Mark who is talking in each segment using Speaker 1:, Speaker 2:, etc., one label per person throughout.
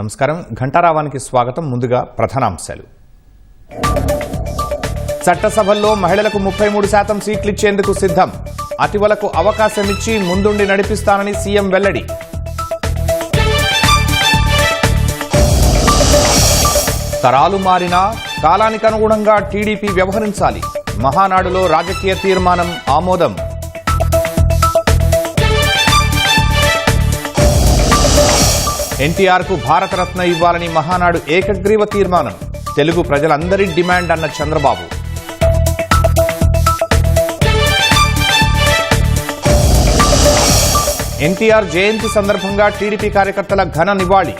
Speaker 1: నమస్కారం. ఘంటారావానికి స్వాగతం. ముందుగా ప్రధానాంశాలు. చట్టసభల్లో మహిళలకు 33% సీట్లు ఇచ్చేందుకు సిద్ధం. అతివలకు అవకాశం ఇచ్చి ముందుండి నడిపిస్తానని సీఎం వెల్లడి. తరాలు మారినా కాలానికి అనుగుణంగా టీడీపీ వ్యవహరించాలి. మహానాడులో రాజకీయ తీర్మానం ఆమోదం. ఎన్టీఆర్కు భారతరత్న ఇవ్వాలని మహానాడు ఏకగ్రీవ తీర్మానం. తెలుగు ప్రజలందరి డిమాండ్ అన్న చంద్రబాబు. ఎన్టీఆర్ జయంతి సందర్భంగా టీడీపీ కార్యకర్తల ఘన నివాళి.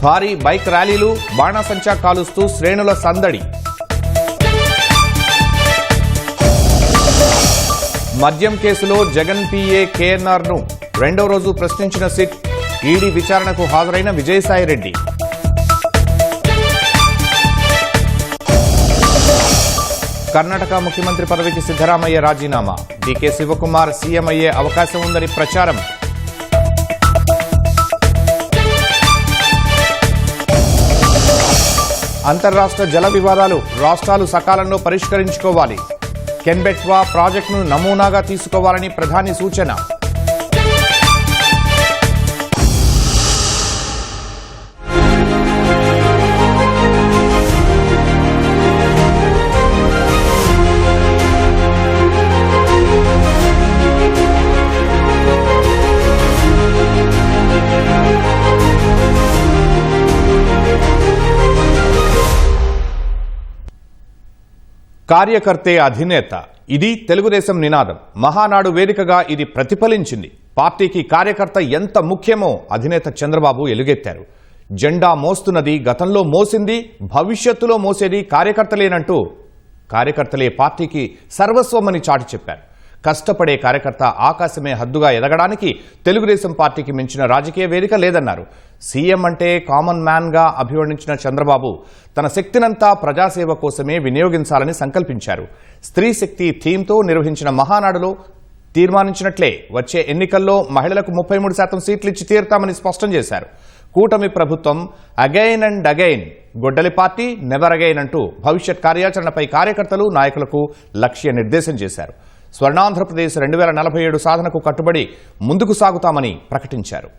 Speaker 1: భారీ బైక్ ర్యాలీలు, బాణాసంచా కాలుస్తూ శ్రేణుల సందడి. మద్యం కేసులో జగన్ పీఏ కేఎన్ఆర్ను రెండో రోజు ప్రశ్నించిన సిట్. ఈడీ విచారణకు హాజరైన విజయసాయిరెడ్డి. కర్ణాటక ముఖ్యమంత్రి పదవికి సిద్ధరామయ్య రాజీనామా. డీకే శివకుమార్ సీఎం అయ్యే అవకాశం ఉందని ప్రచారం. అంతర్రాష్ట్ర జల వివాదాలు రాష్ట్రాలు సకాలంలో పరిష్కరించుకోవాలి. కెన్బెట్వా ప్రాజెక్టును నమూనాగా తీసుకోవాలని ప్రధాని సూచన. కార్యకర్తే అధినేత, ఇది తెలుగుదేశం నినాదం. మహానాడు వేదికగా ఇది ప్రతిఫలించింది. పార్టీకి కార్యకర్త ఎంత ముఖ్యమో అధినేత చంద్రబాబు ఎలుగెత్తారు. జెండా మోస్తున్నది గతంలో మోసింది, భవిష్యత్తులో మోసేది కార్యకర్తలేనంటూ కార్యకర్తలే పార్టీకి సర్వస్వమని చాటి చెప్పారు. కష్టపడే కార్యకర్త ఆకాశమే హద్దుగా ఎదగడానికి తెలుగుదేశం పార్టీకి మించిన రాజకీయ వేదిక లేదన్నారు. సీఎం అంటే కామన్ మ్యాన్ గా అభివర్ణించిన చంద్రబాబు తన శక్తినంతా ప్రజాసేవ కోసమే వినియోగించాలని సంకల్పించారు. స్త్రీ శక్తి థీమ్తో నిర్వహించిన మహానాడులో తీర్మానించినట్లే వచ్చే ఎన్నికల్లో మహిళలకు 33% సీట్లు ఇచ్చి తీరుతామని స్పష్టం చేశారు. కూటమి ప్రభుత్వం అగైన్ అండ్ అగైన్, గొడ్డలి పార్టీ నెవర్ అగైన్ అంటూ భవిష్యత్ కార్యాచరణపై కార్యకర్తలు, నాయకులకు లక్ష్య నిర్దేశం చేశారు. స్వర్ణాంధ్రప్రదేశ్ 2047 సాధనకు కట్టుబడి ముందుకు సాగుతామని ప్రకటించారు.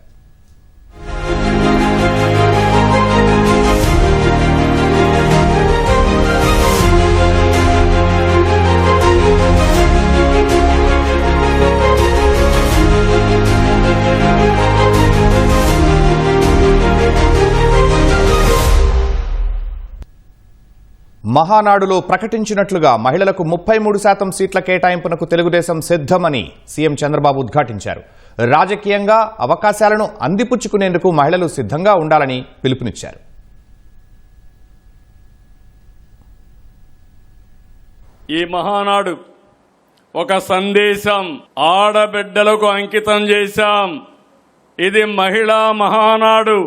Speaker 1: మహానాడులో ప్రకటించినట్లుగా మహిళలకు 33% సీట్ల కేటాయింపునకు తెలుగుదేశం సిద్ధమని సీఎం చంద్రబాబు ఉద్ఘాటించారు. రాజకీయంగా అవకాశాలను అందిపుచ్చుకునేందుకు మహిళలు సిద్ధంగా ఉండాలని పిలుపునిచ్చారు.
Speaker 2: ఈ మహానాడు ఒక సందేశం ఆడబిడ్డలకు అంకితం చేశాం. ఇది మహిళా మహానాడు.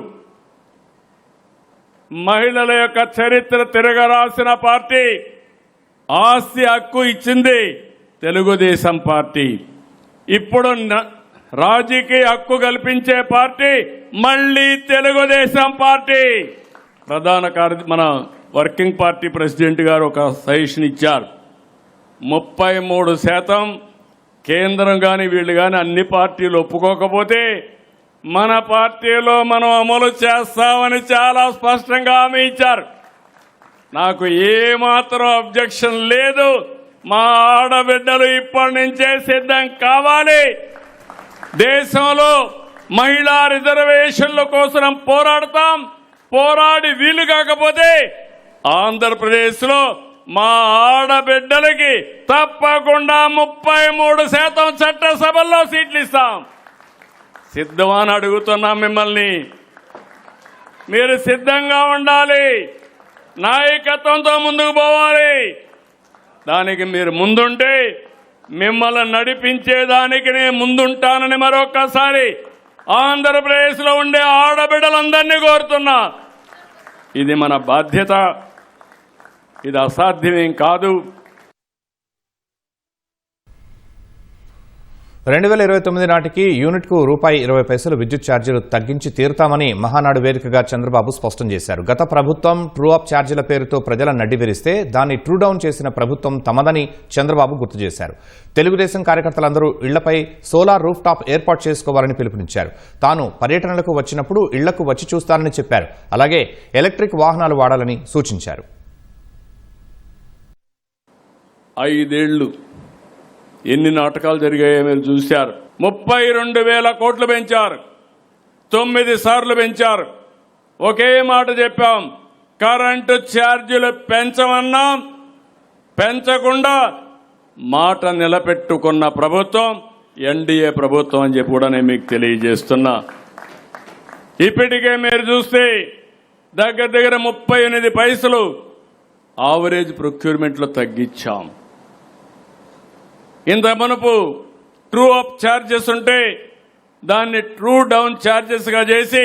Speaker 2: మహిళల యొక్క చరిత్ర తిరగరాసిన పార్టీ, ఆస్తి హక్కు ఇచ్చింది తెలుగుదేశం పార్టీ. ఇప్పుడు రాజకీయ హక్కు కల్పించే పార్టీ మళ్ళీ తెలుగుదేశం పార్టీ. మన వర్కింగ్ పార్టీ ప్రెసిడెంట్ గారు ఒక సజెషన్ ఇచ్చారు. 33% కేంద్రం కానీ వీళ్ళు కానీ అన్ని పార్టీలు ఒప్పుకోకపోతే మన పార్టీలో మనం అమలు చేస్తామని చాలా స్పష్టంగా హామీ ఇచ్చారు. నాకు ఏమాత్రం అబ్జెక్షన్ లేదు. మా ఆడబిడ్డలు ఇప్పటి నుంచే సిద్ధం కావాలి. దేశంలో మహిళా రిజర్వేషన్ల కోసం పోరాడతాం. పోరాడి వీలు కాకపోతే ఆంధ్రప్రదేశ్లో మా ఆడబిడ్డలకి తప్పకుండా 33% చట్టసభల్లో సీట్లు ఇస్తాం. సిద్ధమా అని అడుగుతున్నాం మిమ్మల్ని. మీరు సిద్ధంగా ఉండాలి. నాయకత్వంతో ముందుకు పోవాలి. దానికి మీరు ముందుంటే మిమ్మల్ని నడిపించేదానికి నేను ముందుంటానని మరొక్కసారి ఆంధ్రప్రదేశ్లో ఉండే ఆడబిడ్డలందరినీ కోరుతున్నా. ఇది మన బాధ్యత. ఇది అసాధ్యమేం కాదు.
Speaker 1: 2029 నాటికి యూనిట్కు ₹20 విద్యుత్ ఛార్జీలు తగ్గించి తీరుతామని మహానాడు వేదికగా చంద్రబాబు స్పష్టం చేశారు. గత ప్రభుత్వం ట్రూ అప్ ఛార్జీల పేరుతో ప్రజల నడ్డివిరిస్తే దాన్ని ట్రూ డౌన్ చేసిన ప్రభుత్వం తమదని చంద్రబాబు గుర్తు చేశారు. తెలుగుదేశం కార్యకర్తలందరూ ఇళ్లపై సోలార్ రూఫ్ టాప్ ఏర్పాటు చేసుకోవాలని పిలుపునిచ్చారు. తాను పర్యటనలకు వచ్చినప్పుడు ఇళ్లకు వచ్చి చూస్తానని చెప్పారు. అలాగే ఎలక్ట్రిక్ వాహనాలు వాడాలని సూచించారు.
Speaker 2: 5 ఏళ్లు ఎన్ని నాటకాలు జరిగాయో మీరు చూశారు. 32,000 కోట్లు పెంచారు, 9 సార్లు పెంచారు. ఒకే మాట చెప్పాం, కరెంటు ఛార్జీలు పెంచమన్నాం, పెంచకుండా మాట నిలబెట్టుకున్న ప్రభుత్వం ఎన్డీఏ ప్రభుత్వం అని చెప్పి కూడా నేను మీకు తెలియజేస్తున్నా. ఇప్పటికే మీరు చూస్తే దగ్గర 38 పైసలు ఆవరేజ్ ప్రొక్యూర్మెంట్లో తగ్గించాం. ఇంత మునుపు ట్రూ అప్ ఛార్జెస్ ఉంటే దాన్ని ట్రూ డౌన్ ఛార్జెస్గా చేసి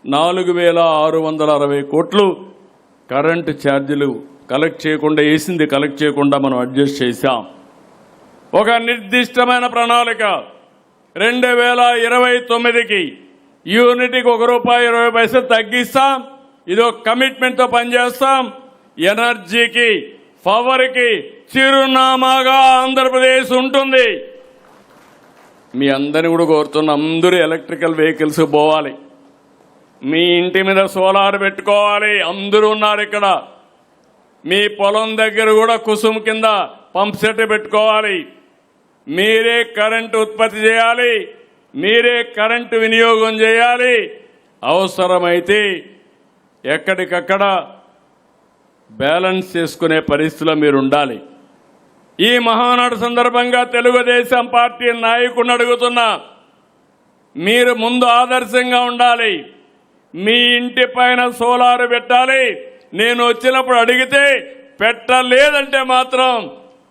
Speaker 2: 4,660 కోట్లు కరెంటు ఛార్జీలు కలెక్ట్ చేయకుండా మనం అడ్జస్ట్ చేశాం. ఒక నిర్దిష్టమైన ప్రణాళిక 2029కి యూనిట్కి ₹1.20 తగ్గిస్తాం. ఇది ఒక కమిట్మెంట్తో పనిచేస్తాం. ఎనర్జీకి, పవర్కి చిరునామాగా ఆంధ్రప్రదేశ్ ఉంటుంది. మీ అందరిని కూడా కోరుతున్న అందరూ ఎలక్ట్రికల్ వెహికల్స్ పోవాలి. మీ ఇంటి మీద సోలార్ పెట్టుకోవాలి. అందరూ ఉన్నారు ఇక్కడ. మీ పొలం దగ్గర కూడా కుసుమ్ కింద పంప్ సెట్ పెట్టుకోవాలి. మీరే కరెంటు ఉత్పత్తి చేయాలి, మీరే కరెంటు వినియోగం చేయాలి. అవసరమైతే ఎక్కడికక్కడ బ్యాలెన్స్ చేసుకునే పరిస్థితిలో మీరు ఉండాలి. ఈ మహానాడు సందర్భంగా తెలుగుదేశం పార్టీ నాయకుడిని అడుగుతున్నా, మీరు ముందు ఆదర్శంగా ఉండాలి. మీ ఇంటి పైన సోలార్ పెట్టాలి. నేను వచ్చినప్పుడు అడిగితే పెట్టలేదంటే మాత్రం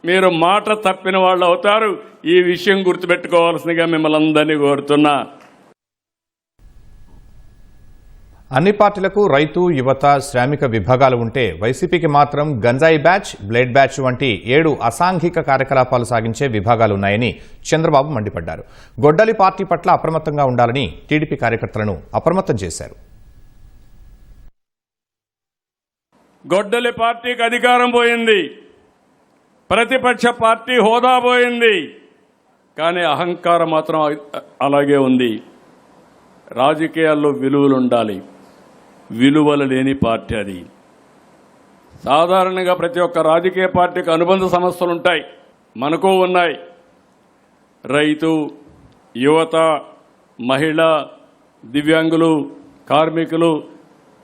Speaker 2: మీరు మాట తప్పిన వాళ్ళు అవుతారు. ఈ విషయం గుర్తుపెట్టుకోవాల్సిందిగా మిమ్మల్ని అందరినీ కోరుతున్నా.
Speaker 1: అన్ని పార్టీలకు రైతు, యువత, శ్రామిక విభాగాలు ఉంటే వైసీపీకి మాత్రం గంజాయి బ్యాచ్, బ్లేడ్ బ్యాచ్ వంటి 7 అసాంఘిక కార్యకలాపాలు సాగించే విభాగాలున్నాయని చంద్రబాబు మండిపడ్డారు. గొడ్డలి పార్టీ పట్ల అప్రమత్తంగా ఉండాలని టీడీపీ కార్యకర్తలను అప్రమత్తం చేశారు.
Speaker 2: గొడ్డలి పార్టీకి అధికారం పోయింది, ప్రతిపక్ష పార్టీ హోదా పోయింది, కానీ అహంకారం మాత్రం అలాగే ఉంది. రాజకీయాల్లో విలువలు ఉండాలి. విలువలు లేని పార్టీ అది. సాధారణంగా ప్రతి ఒక్క రాజకీయ పార్టీకి అనుబంధ సమస్యలు ఉంటాయి. మనకు ఉన్నాయి. రైతు, యువత, మహిళ, దివ్యాంగులు, కార్మికులు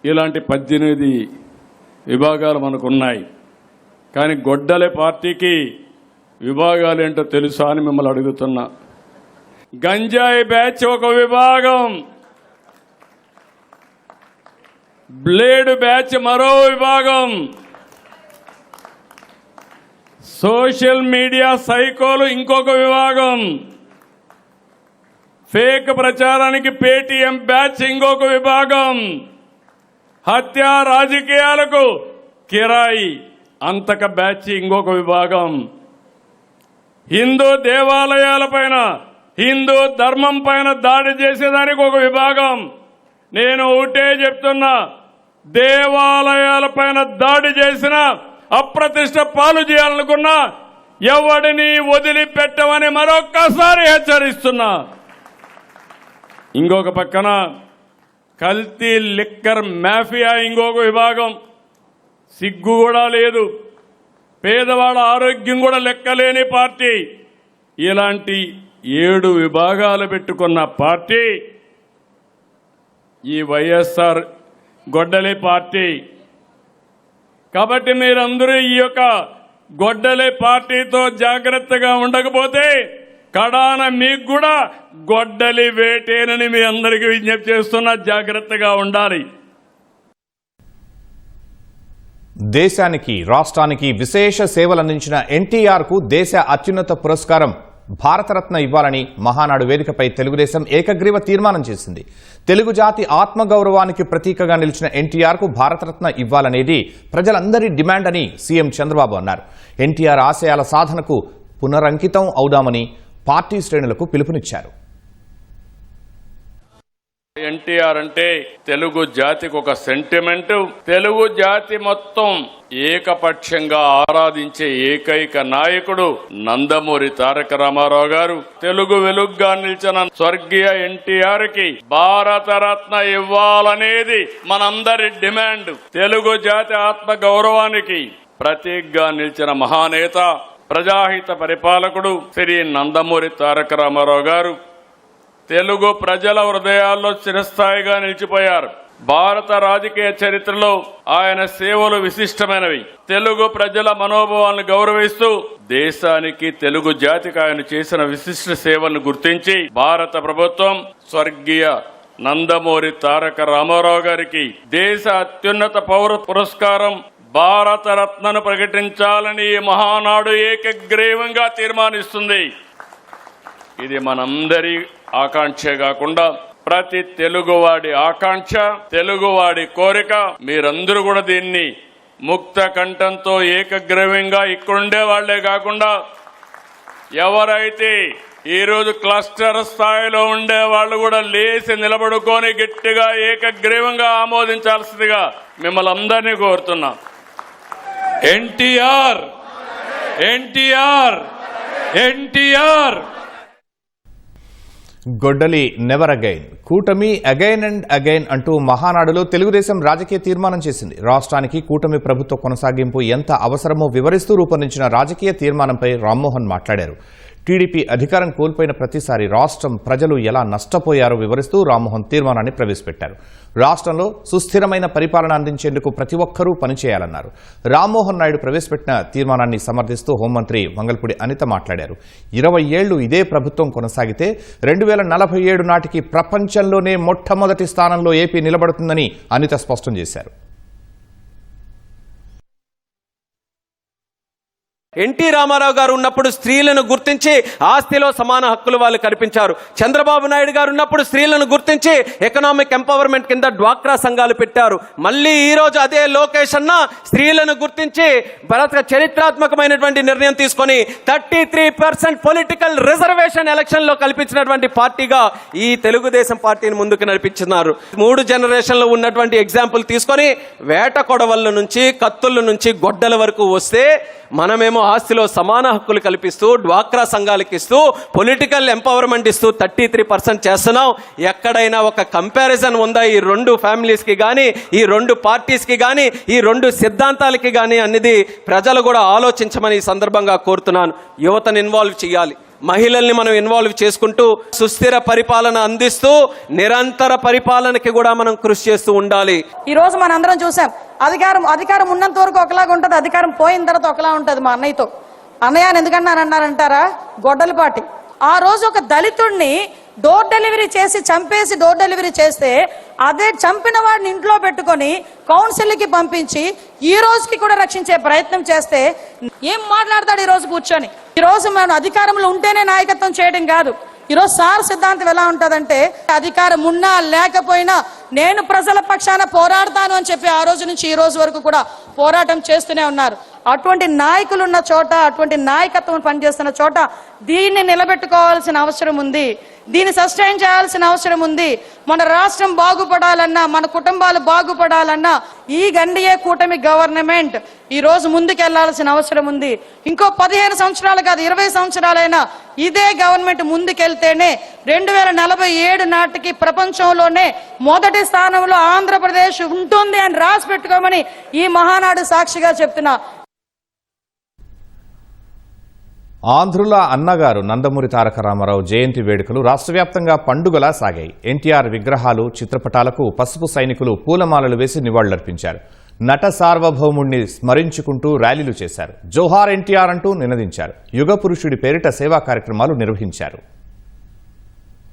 Speaker 2: ఇలాంటి 18 విభాగాలు మనకున్నాయి. కానీ గొడ్డలే పార్టీకి విభాగాలు ఏంటో తెలుసా అని మిమ్మల్ని అడుగుతున్నా. గంజాయి బ్యాచ్ ఒక విభాగం, బ్లేడ్ బ్యాచ్ మరో విభాగం, సోషల్ మీడియా సైకోలు ఇంకొక విభాగం, ఫేక్ ప్రచారానికి పేటీఎం బ్యాచ్ ఇంకొక విభాగం, హత్య రాజకీయాలకు కిరాయి అంతక బ్యాచ్ ఇంకొక విభాగం, హిందూ దేవాలయాలపైన, హిందూ ధర్మం పైన దాడి చేసేదానికి ఒక విభాగం. నేను ఒకటే చెప్తున్నా, దేవాలయాలపైన దాడి చేసిన, అప్రతిష్ట పాలు చేయాలనుకున్నా ఎవడిని వదిలిపెట్టమని మరొక్కసారి హెచ్చరిస్తున్నా. ఇంకొక పక్కన కల్తీ లిక్కర్ మాఫియా ఇంకొక విభాగం. సిగ్గు కూడా లేదు, పేదవాళ్ళ ఆరోగ్యం కూడా లెక్కలేని పార్టీ. ఇలాంటి 7 విభాగాలు పెట్టుకున్న పార్టీ ఈ వైఎస్ఆర్ గొడ్డలి పార్టీ. కాబట్టి మీరందరూ ఈ యొక్క గొడ్డలి పార్టీతో జాగ్రత్తగా ఉండకపోతే కడాన మీకు కూడా గొడ్డలి వేటేనని మీ అందరికీ విజ్ఞప్తి చేస్తున్నా. జాగ్రత్తగా ఉండాలి.
Speaker 1: దేశానికి, రాష్ట్రానికి విశేష సేవలందించిన ఎన్టీఆర్కు దేశ అత్యున్నత పురస్కారం భారతరత్న ఇవ్వాలని మహానాడు వేదికపై తెలుగుదేశం ఏకగ్రీవ తీర్మానం చేసింది. తెలుగు జాతి ఆత్మగౌరవానికి ప్రతీకగా నిలిచిన ఎన్టీఆర్కు భారతరత్న ఇవ్వాలనేది ప్రజలందరి డిమాండ్ అని సీఎం చంద్రబాబు అన్నారు. ఎన్టీఆర్ ఆశయాల సాధనకు పునరంకితం అవుదామని పార్టీ శ్రేణులకు పిలుపునిచ్చారు.
Speaker 2: ఎన్టీఆర్ అంటే తెలుగు జాతికి ఒక సెంటిమెంట్. తెలుగు జాతి మొత్తం ఏకపక్షంగా ఆరాధించే ఏకైక నాయకుడు నందమూరి తారక రామారావు గారు. తెలుగు వెలుగ్గా నిలిచిన స్వర్గీయ ఎన్టీఆర్ కి భారతరత్న ఇవ్వాలనేది మనందరి డిమాండ్. తెలుగు జాతి ఆత్మ గౌరవానికి ప్రతీకగా నిలిచిన మహానేత, ప్రజాహిత పరిపాలకుడు శ్రీ నందమూరి తారక రామారావు గారు తెలుగు ప్రజల హృదయాల్లో చిరస్థాయిగా నిలిచిపోయారు. భారత రాజకీయ చరిత్రలో ఆయన సేవలు విశిష్టమైనవి. తెలుగు ప్రజల మనోభావాలను గౌరవిస్తూ దేశానికి, తెలుగు జాతికి ఆయన చేసిన విశిష్ట సేవలను గుర్తించి భారత ప్రభుత్వం స్వర్గీయ నందమూరి తారక రామారావు గారికి దేశ అత్యున్నత పౌర పురస్కారం భారతరత్నను ప్రకటించాలని ఈ మహానాడు ఏకగ్రీవంగా తీర్మానిస్తుంది. ఇది మనందరి ఆకాంక్షే కాకుండా ప్రతి తెలుగువాడి ఆకాంక్ష, తెలుగువాడి కోరిక. మీరందరూ కూడా దీన్ని ముక్త కంఠంతో ఏకగ్రీవంగా ఇక్కడుండే వాళ్లే కాకుండా ఎవరైతే ఈరోజు క్లస్టర్ స్థాయిలో ఉండే వాళ్ళు కూడా లేచి నిలబడుకొని గట్టిగా ఏకగ్రీవంగా ఆమోదించాల్సిందిగా మిమ్మల్ని అందరినీ కోరుతున్నా. ఎన్టీఆర్, ఎన్టీఆర్, ఎన్టీఆర్.
Speaker 1: గొడ్డలి నెవర్ అగైన్, కూటమి అగైన్ అండ్ అగైన్ అంటూ మహానాడులో తెలుగుదేశం రాజకీయ తీర్మానం చేసింది. రాష్ట్రానికి కూటమి ప్రభుత్వ కొనసాగింపు ఎంత అవసరమో వివరిస్తూ రూపొందించిన రాజకీయ తీర్మానంపై రామ్మోహన్ మాట్లాడారు. టీడీపీ అధికారం కోల్పోయిన ప్రతిసారి రాష్ట్రం ప్రజలు ఎలా నష్టపోయారో వివరిస్తూ రామ్మోహన్ తీర్మానాన్ని ప్రవేశపెట్టారు. రాష్ట్రంలో సుస్థిరమైన పరిపాలన అందించేందుకు ప్రతి ఒక్కరూ పనిచేయాలన్నారు. రామ్మోహన్ నాయుడు ప్రవేశపెట్టిన తీర్మానాన్ని సమర్థిస్తూ హోంమంత్రి మంగళపూడి అనిత మాట్లాడారు. 20 ఏళ్లు ఇదే ప్రభుత్వం కొనసాగితే 2047 నాటికి ప్రపంచంలోనే మొట్టమొదటి స్థానంలో ఏపీ నిలబడుతుందని అనిత స్పష్టం చేశారు.
Speaker 3: ఎన్టీ రామారావు గారు ఉన్నప్పుడు స్త్రీలను గుర్తించి ఆస్తిలో సమాన హక్కులు వాళ్ళు కల్పించారు. చంద్రబాబు నాయుడు గారు ఉన్నప్పుడు స్త్రీలను గుర్తించి ఎకనామిక్ ఎంపవర్మెంట్ కింద డ్వాక్రా సంఘాలు పెట్టారు. మళ్ళీ ఈ రోజు అదే లోకేష్ అన్న స్త్రీలను గుర్తించి చరిత్రాత్మకమైనటువంటి నిర్ణయం తీసుకొని 33% పొలిటికల్ రిజర్వేషన్ ఎలక్షన్ లో కల్పించినటువంటి పార్టీగా ఈ తెలుగుదేశం పార్టీని ముందుకు నడిపించున్నారు. 3 జనరేషన్లో ఉన్నటువంటి ఎగ్జాంపుల్ తీసుకొని వేట కొడవళ్ళ నుంచి, కత్తుల నుంచి, గొడ్డల వరకు వస్తే మనమేమో ఆస్తిలో సమాన హక్కులు కల్పిస్తూ, డ్వాక్రా సంఘాలకు ఇస్తూ, పొలిటికల్ ఎంపవర్మెంట్ ఇస్తూ 33% చేస్తున్నాం. ఎక్కడైనా ఒక కంపారిజన్ ఉందా ఈ 2 ఫ్యామిలీస్కి కానీ, ఈ 2 పార్టీస్కి కానీ, ఈ 2 సిద్ధాంతాలకి కానీ అనేది ప్రజలు కూడా ఆలోచించమని ఈ సందర్భంగా కోరుతున్నాను. యువతను ఇన్వాల్వ్ చేయాలి, మహిళల్ని మనం ఇన్వాల్వ్ చేసుకుంటూ సుస్థిర పరిపాలన అందిస్తూ నిరంతర పరిపాలనకి కూడా మనం కృషి చేస్తూ ఉండాలి.
Speaker 4: ఈ రోజు మన అందరం చూసాం, అధికారం ఉన్నంత వరకు ఒకలాగా ఉంటుంది, అధికారం పోయిన తర్వాత ఒకలా ఉంటుంది. మా అన్నయ్యతో అన్నయ్య ఎందుకన్నారంటారా, గొడ్డలి పార్టీ. ఆ రోజు ఒక దళితుడిని డోర్ డెలివరీ చేసి చంపేసి డోర్ డెలివరీ చేస్తే అదే చంపిన వాడిని ఇంట్లో పెట్టుకొని కౌన్సిల్కి పంపించి ఈ రోజుకి కూడా రక్షించే ప్రయత్నం చేస్తే ఏం మాట్లాడతాడు ఈ రోజు కూర్చొని. ఈ రోజు మనం అధికారంలో ఉంటేనే నాయకత్వం చేయడం కాదు. ఈరోజు సార్ సిద్ధాంతం ఎలా ఉంటుందంటే అధికారం ఉన్నా లేకపోయినా నేను ప్రజల పక్షాన పోరాడతాను అని చెప్పి ఆ రోజు నుంచి ఈ రోజు వరకు కూడా పోరాటం చేస్తూనే ఉన్నారు. అటువంటి నాయకులు ఉన్న చోట, అటువంటి నాయకత్వం పనిచేస్తున్న చోట దీన్ని నిలబెట్టుకోవాల్సిన అవసరం ఉంది, దీన్ని సస్టైన్ చేయాల్సిన అవసరం ఉంది. మన రాష్ట్రం బాగుపడాలన్నా, మన కుటుంబాలు బాగుపడాలన్నా ఈ ఎన్డీఏ కూటమి గవర్నమెంట్ ఈ రోజు ముందుకెళ్లాల్సిన అవసరం ఉంది. ఇంకో 15 సంవత్సరాలు కాదు, 20 సంవత్సరాలైనా ఇదే గవర్నమెంట్ ముందుకెళ్తేనే 2047 నాటికి ప్రపంచంలోనే మొదటి స్థానంలో ఆంధ్రప్రదేశ్ ఉంటుంది అని రాసి పెట్టుకోమని ఈ మహానాడు సాక్షిగా చెప్తున్నా.
Speaker 1: ఆంధ్రుల అన్నగారు నందమూరి తారక రామారావు జయంతి వేడుకలు రాష్ట్ర వ్యాప్తంగా పండుగలా సాగాయి. ఎన్టీఆర్ విగ్రహాలు, చిత్రపటాలకు పసుపు సైనికులు పూలమాలలు వేసి నివాళులర్పించారు. నట సార్వభౌముణ్ణి స్మరించుకుంటూ ర్యాలీలు చేశారు. జోహార్ ఎన్టీఆర్ అంటూ నినదించారు. యుగ పురుషుడి పేరిట సేవా కార్యక్రమాలు నిర్వహించారు.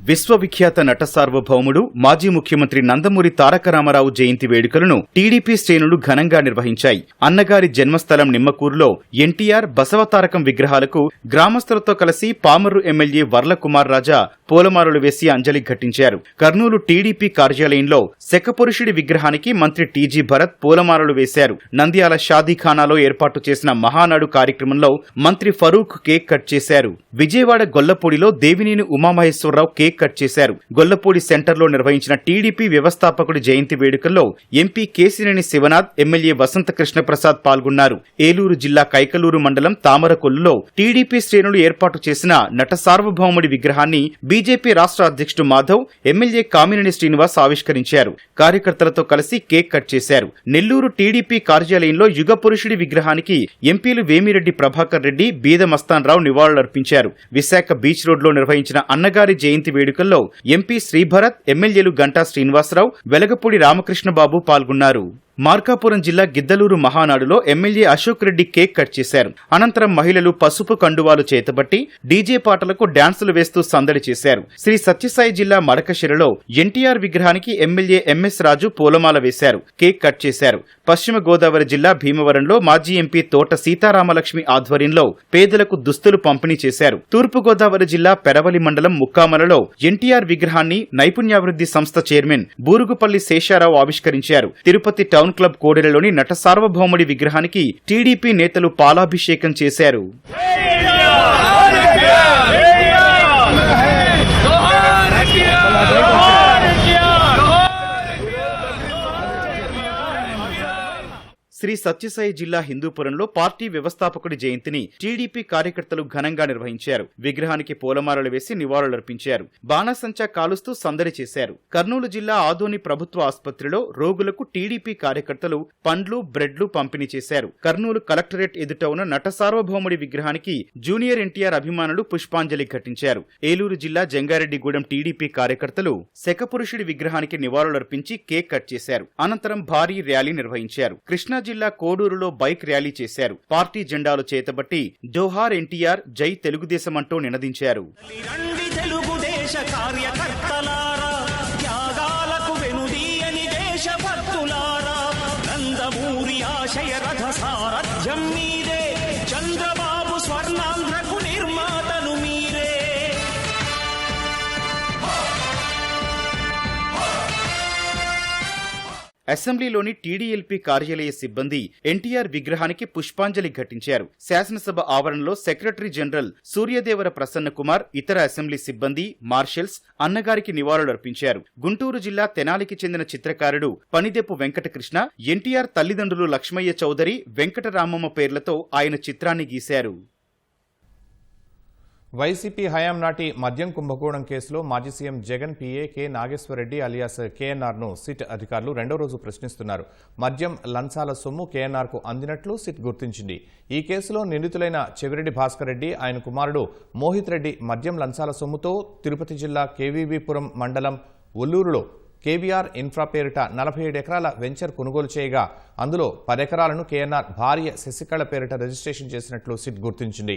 Speaker 5: విశ్వవిఖ్యాత నట సార్వభౌముడు మాజీ ముఖ్యమంత్రి నందమూరి తారక రామారావు జయంతి వేడుకలను టీడీపీ శ్రేణులు ఘనంగా నిర్వహించాయి. అన్నగారి జన్మస్థలం నిమ్మకూరులో ఎన్టీఆర్, బసవతారకం విగ్రహాలకు గ్రామస్తులతో కలిసి పామర్రు ఎమ్మెల్యే వర్ల కుమార్ రాజా పూలమాలలు వేసి అంజలి ఘటించారు. కర్నూలు టీడీపీ కార్యాలయంలో శకపురుషుడి విగ్రహానికి మంత్రి టీజీ భరత్ పూలమాలలు వేశారు. నంద్యాల షాదీఖానాలో ఏర్పాటు చేసిన మహానాడు కార్యక్రమంలో మంత్రి ఫరూక్ కేక్ కట్ చేశారు. విజయవాడ గొల్లపూడిలో దేవినేని ఉమామహేశ్వరరావు కేక్ కట్ చేశారు. గొల్లపూడి సెంటర్లో నిర్వహించిన టీడీపీ వ్యవస్థాపకుడి జయంతి వేడుకల్లో ఎంపీ కేశినేని శివనాథ్, ఎమ్మెల్యే వసంత కృష్ణప్రసాద్ పాల్గొన్నారు. ఏలూరు జిల్లా కైకలూరు మండలం తామరకొల్లులో టీడీపీ శ్రేణులు ఏర్పాటు చేసిన నట సార్వభౌముడి విగ్రహాన్ని బీజేపీ రాష్ట్ర అధ్యక్షుడు మాధవ్, ఎమ్మెల్యే కామినేని శ్రీనివాస్ ఆవిష్కరించారు. కార్యకర్తలతో కలిసి కేక్ కట్ చేశారు. నెల్లూరు టీడీపీ కార్యాలయంలో యుగ పురుషుడి విగ్రహానికి ఎంపీలు వేమిరెడ్డి ప్రభాకర్ రెడ్డి, బీద మస్తాన్ రావు నివాళులర్పించారు. విశాఖ బీచ్ రోడ్ లో నిర్వహించిన అన్నగారి జయంతి వేడుకల్లో ఎంపీ శ్రీభరత్, ఎమ్మెల్యేలు గంటా శ్రీనివాసరావు, వెలగపూడి రామకృష్ణబాబు పాల్గొన్నారు. మార్కాపురం జిల్లా గిద్దలూరు మహానాడులో MLA Ashok Reddy cake cut చేశారు. అనంతరం మహిళలు పసుపు కండువాలు చేతబట్టి డీజే పాటలకు డాన్సులు వేస్తూ సందడి చేశారు. శ్రీ సత్యసాయి జిల్లా మడకశిరలో ఎన్టీఆర్ విగ్రహానికి ఎమ్మెల్యే ఎంఎస్ రాజు పూలమాల వేశారు, కేక్ కట్ చేశారు. పశ్చిమ గోదావరి జిల్లా భీమవరంలో మాజీ ఎంపీ తోట సీతారామలక్ష్మి ఆధ్వర్యంలో పేదలకు దుస్తులు పంపిణీ చేశారు. తూర్పు గోదావరి జిల్లా పెరవలి మండలం ముక్కామలలో ఎన్టీఆర్ విగ్రహాన్ని నైపుణ్యాభివృద్ధి సంస్థ చైర్మన్ బూరుగుపల్లి శేషారావు ఆవిష్కరించారు. తిరుపతి టౌన్ క్లబ్ కోడెలలోని నట సార్వభౌముడి విగ్రహానికి టీడీపీ నేతలు పాలాభిషేకం చేశారు. శ్రీ సత్యసాయి జిల్లా హిందూపురంలో పార్టీ వ్యవస్థాపకుడి జయంతిని టీడీపీ కార్యకర్తలు ఘనంగా నిర్వహించారు. విగ్రహానికి పూలమాలలు వేసి నివాళులర్పించారు. బాణసంచా కాలుస్తూ సందడి చేశారు. కర్నూలు జిల్లా ఆదోని ప్రభుత్వ ఆసుపత్రిలో రోగులకు టీడీపీ కార్యకర్తలు పండ్లు, బ్రెడ్లు పంపిణీ చేశారు. కర్నూలు కలెక్టరేట్ ఎదుట ఉన్న నట సార్వభౌముడి విగ్రహానికి జూనియర్ ఎన్టీఆర్ అభిమానులు పుష్పాంజలి ఘటించారు. ఏలూరు జిల్లా జంగారెడ్డిగూడెం టీడీపీ కార్యకర్తలు శకపురుషుడి విగ్రహానికి నివాళులర్పించి కేక్ కట్ చేశారు. అనంతరం భారీ ర్యాలీ నిర్వహించారు. కృష్ణా జిల్లా కోడూరులో బైక్ ర్యాలీ చేశారు. పార్టీ జెండాలు చేతబట్టి జోహార్ ఎన్టీఆర్, జై తెలుగుదేశం అంటూ నినదించారు.
Speaker 6: చంద్రబాబు స్వర్ణాంధ్రకు నిర్మాతను మీరే.
Speaker 5: అసెంబ్లీలోని టీడీఎల్పీ కార్యాలయ సిబ్బంది ఎన్టీఆర్ విగ్రహానికి పుష్పాంజలి ఘటించారు. శాసనసభ ఆవరణలో సెక్రటరీ జనరల్ సూర్యదేవర ప్రసన్న కుమార్, ఇతర అసెంబ్లీ సిబ్బంది, మార్షల్స్ అన్నగారికి నివాళులర్పించారు. గుంటూరు జిల్లా తెనాలికి చెందిన చిత్రకారుడు పనిదెప్పు వెంకటకృష్ణ ఎన్టీఆర్ తల్లిదండ్రులు లక్ష్మయ్య చౌదరి, వెంకటరామమ్మ పేర్లతో ఆయన చిత్రాన్ని గీశారు.
Speaker 1: వైసీపీ హయాం నాటి మద్యం కుంభకోణం కేసులో మాజీ CM Jagan PA K Nageswara Reddy alias కేఎన్ఆర్ను సిట్ అధికారులు రెండో రోజు ప్రశ్నిస్తున్నారు. మద్యం లంచాల సొమ్ము కేఎన్ఆర్కు అందినట్లు సిట్ గుర్తించింది. ఈ కేసులో నిందితులైన చెవిరెడ్డి భాస్కర్ రెడ్డి, ఆయన కుమారుడు మోహిత్ రెడ్డి మద్యం లంచాల సొమ్ముతో తిరుపతి జిల్లా కేవీవీపురం మండలం ఒల్లూరులో కేవీఆర్ ఇన్ఫ్రా పేరిట 47 ఎకరాల వెంచర్ కొనుగోలు చేయగా అందులో 10 ఎకరాలను కేఎన్ఆర్ భార్య శశికళ పేరిట రిజిస్ట్రేషన్ చేసినట్లు సిట్ గుర్తించింది.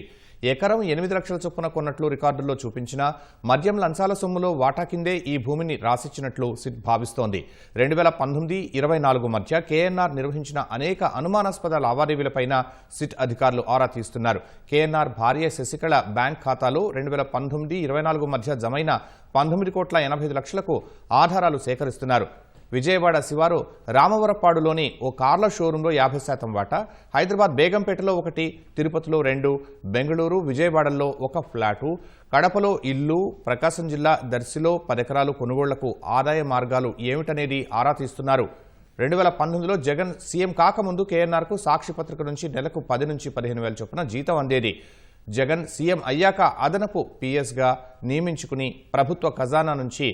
Speaker 1: ఎకరం 8 లక్షల చొప్పున కొన్నట్లు రికార్డుల్లో చూపించినా మద్యం లంచాల సొమ్ములో వాటా కిందే ఈ భూమిని రాసిచ్చినట్లు సిట్ భావిస్తోంది. 2019-24 మధ్య కేఎన్ఆర్ నిర్వహించిన అనేక అనుమానాస్పద లావాదేవీలపైన సిట్ అధికారులు ఆరా తీస్తున్నారు. కేఎన్ఆర్ భార్య శశికళ బ్యాంక్ ఖాతాలో 2019-24 మధ్య జమైన 19,85,00,000లకు ఆధారాలు సేకరిస్తున్నారు. విజయవాడ శివారు రామవరపాడులోని ఓ కార్ల షోరూంలో 50% వాటా, హైదరాబాద్ బేగంపేటలో 1, తిరుపతిలో 2, బెంగళూరు, విజయవాడలో 1 ఫ్లాటు, కడపలో ఇల్లు, ప్రకాశం జిల్లా దర్శిలో 10 ఎకరాలు కొనుగోళ్లకు ఆదాయ మార్గాలు ఏమిటనేది ఆరా తీస్తున్నారు. 2019లో జగన్ సీఎం కాకముందు కేఎన్ఆర్కు సాక్షిపత్రిక నుంచి నెలకు 10 నుంచి 15 వేల చొప్పున జీతం అందేది. జగన్ సీఎం అయ్యాక అదనపు పీఎస్గా నియమించుకుని ప్రభుత్వ ఖజానా నుంచి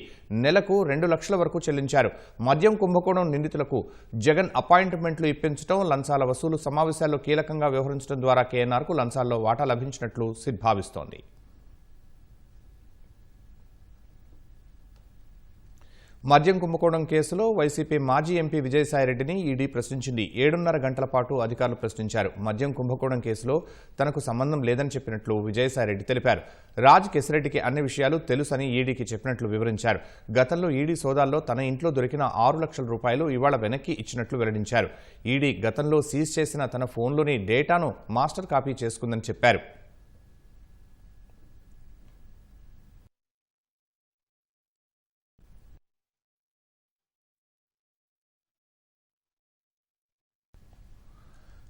Speaker 1: నెలకు 2 లక్షల వరకు చెల్లించారు. మద్యం కుంభకోణం నిందితులకు జగన్ అపాయింట్మెంట్లు ఇప్పించడం, లంచాల వసూలు సమావేశాల్లో కీలకంగా వ్యవహరించడం ద్వారా కేఎన్ఆర్కు లంచాల్లో వాటా లభించినట్లు సిట్ భావిస్తోంది. మద్యం కుంభకోణం కేసులో వైసీపీ మాజీ ఎంపీ విజయసాయిరెడ్డిని ఈడీ ప్రశ్నించింది. 7.5 గంటల పాటు అధికారులు ప్రశ్నించారు. మద్యం కుంభకోణం కేసులో తనకు సంబంధం లేదని చెప్పినట్లు విజయసాయిరెడ్డి తెలిపారు. రాజ్ కెసిరెడ్డికి అన్ని విషయాలు తెలుసని ఈడీకి చెప్పినట్లు వివరించారు. గతంలో ఈడీ సోదాల్లో తన ఇంట్లో దొరికిన 6 లక్షల రూపాయలు ఇవాళ వెనక్కి ఇచ్చినట్లు వెల్లడించారు. ఈడీ గతంలో సీజ్ చేసిన తన ఫోన్లోని డేటాను మాస్టర్ కాపీ చేసుకుందని చెప్పారు.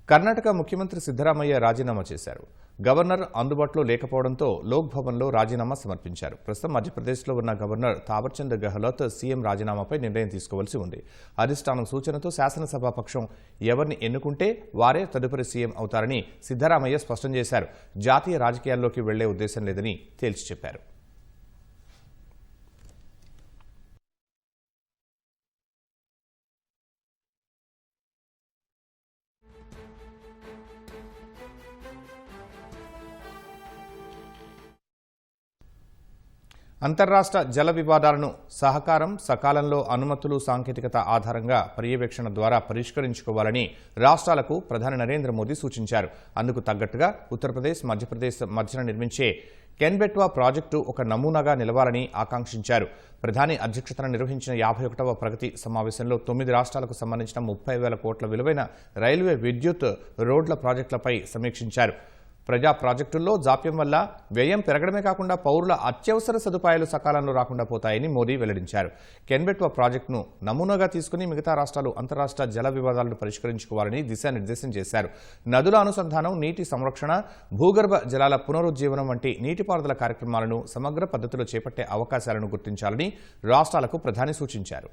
Speaker 1: కర్ణాటక ముఖ్యమంత్రి సిద్ధరామయ్య రాజీనామా చేశారు. గవర్నర్ అందుబాటులో లేకపోవడంతో లోక్ భవన్లో రాజీనామా సమర్పించారు. ప్రస్తుతం మధ్యప్రదేశ్లో ఉన్న గవర్నర్ తావర్చంద్ గెహ్లోట్ సీఎం రాజీనామాపై నిర్ణయం తీసుకోవాల్సి ఉంది. అధిష్టానం సూచనతో శాసనసభాపక్షం ఎవరిని ఎన్నుకుంటే వారే తదుపరి సీఎం అవుతారని సిద్ధరామయ్య స్పష్టం చేశారు. జాతీయ రాజకీయాల్లోకి వెళ్లే ఉద్దేశం లేదని తేల్చి చెప్పారు. అంతర్రాష్ట్ర జల వివాదాలను సహకారం, సకాలంలో అనుమతులు, సాంకేతికత ఆధారంగా పర్యవేక్షణ ద్వారా పరిష్కరించుకోవాలని రాష్ట్రాలకు ప్రధాని నరేంద్ర మోదీ సూచించారు. అందుకు తగ్గట్టుగా ఉత్తరప్రదేశ్, మధ్యప్రదేశ్ మధ్యన నిర్మించే కెన్బెట్వా ప్రాజెక్టు ఒక నమూనాగా నిలవాలని ఆకాంక్షించారు. ప్రధాని అధ్యక్షతన నిర్వహించిన 51వ ప్రగతి సమావేశంలో 9 రాష్ట్రాలకు సంబంధించిన 30,000 కోట్ల విలువైన రైల్వే, విద్యుత్, రోడ్ల ప్రాజెక్టులపై సమీక్షించారు. ప్రజా ప్రాజెక్టుల్లో జాప్యం వల్ల వ్యయం పెరగడమే కాకుండా పౌరుల అత్యవసర సదుపాయాలు సకాలంలో రాకుండా పోతాయని మోదీ వెల్లడించారు. కెన్బెట్వా ప్రాజెక్టును నమూనాగా తీసుకుని మిగతా రాష్ట్రాలు అంతర్రాష్ట్ర జల వివాదాలను పరిష్కరించుకోవాలని దిశానిర్దేశం చేశారు. నదుల అనుసంధానం, నీటి సంరక్షణ, భూగర్భ జలాల పునరుజ్జీవనం వంటి నీటిపారుదల కార్యక్రమాలను సమగ్ర పద్ధతిలో చేపట్టే అవకాశాలను గుర్తించాలని రాష్ట్రాలకు ప్రధాని సూచించారు.